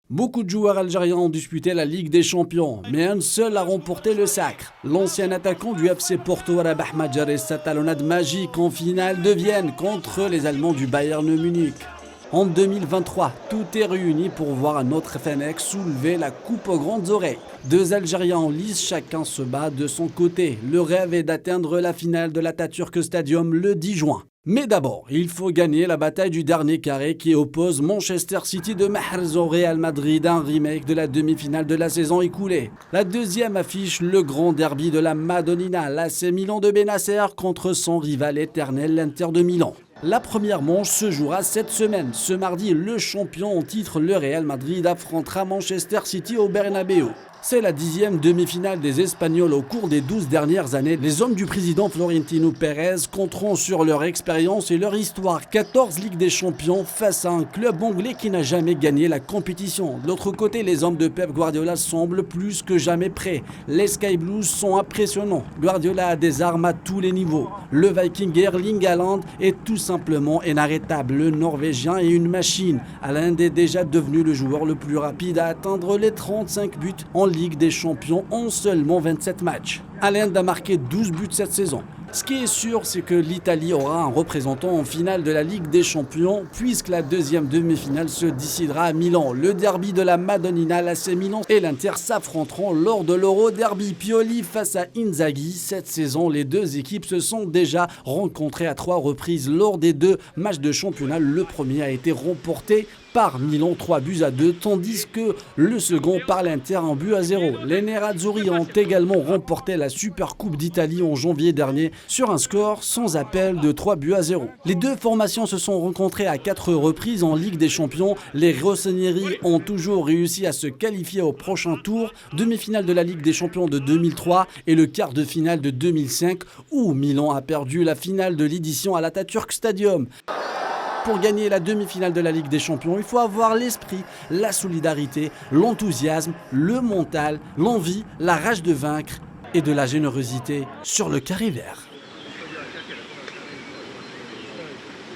Beaucoup de joueurs algériens ont disputé la Ligue des Champions, mais un seul a remporté le sacre. L'ancien attaquant du FC Porto, Rabah Madjer, sa talonnade magique en finale de Vienne contre les Allemands du Bayern Munich. En 2023, tout est réuni pour voir un autre Fennec soulever la coupe aux grandes oreilles. Deux Algériens en lice, chacun se bat de son côté. Le rêve est d'atteindre la finale de l'Atatürk Stadium le 10 juin. Mais d'abord, il faut gagner la bataille du dernier carré qui oppose Manchester City de Mahrez au Real Madrid, un remake de la demi-finale de la saison écoulée. La deuxième affiche le grand derby de la Madonnina, l'AC Milan de Benasser contre son rival éternel, l'Inter de Milan. La première manche se jouera cette semaine. Ce mardi, le champion en titre, le Real Madrid, affrontera Manchester City au Bernabéu. C'est la 10e demi-finale des Espagnols au cours des 12 dernières années. Les hommes du président Florentino Pérez compteront sur leur expérience et leur histoire. 14 Ligues des Champions face à un club anglais qui n'a jamais gagné la compétition. De l'autre côté, les hommes de Pep Guardiola semblent plus que jamais prêts. Les Sky Blues sont impressionnants. Guardiola a des armes à tous les niveaux. Le Viking Erling Haaland est tout simplement inarrêtable. Le Norvégien est une machine. Haaland est déjà devenu le joueur le plus rapide à atteindre les 35 buts en Ligue des Champions en seulement 27 matchs. Haaland a marqué 12 buts cette saison. Ce qui est sûr, c'est que l'Italie aura un représentant en finale de la Ligue des Champions, puisque la deuxième demi-finale se décidera à Milan. Le derby de la Madonnina, l'AC Milan et l'Inter s'affronteront lors de l'Euro Derby. Pioli face à Inzaghi. Cette saison, les deux équipes se sont déjà rencontrées à 3 reprises lors des 2 matchs de championnat. Le premier a été remporté par Milan 3-2, tandis que le second par l'Inter 1-0. Les Nerazzurri ont également remporté la Supercoupe d'Italie en janvier dernier sur un score sans appel de 3-0. Les deux formations se sont rencontrées à 4 reprises en Ligue des Champions. Les rossoneri ont toujours réussi à se qualifier au prochain tour, demi-finale de la Ligue des Champions de 2003 et le quart de finale de 2005 où Milan a perdu la finale de l'édition à l'Atatürk Stadium. Pour gagner la demi-finale de la Ligue des Champions, il faut avoir l'esprit, la solidarité, l'enthousiasme, le mental, l'envie, la rage de vaincre et de la générosité sur le carré vert.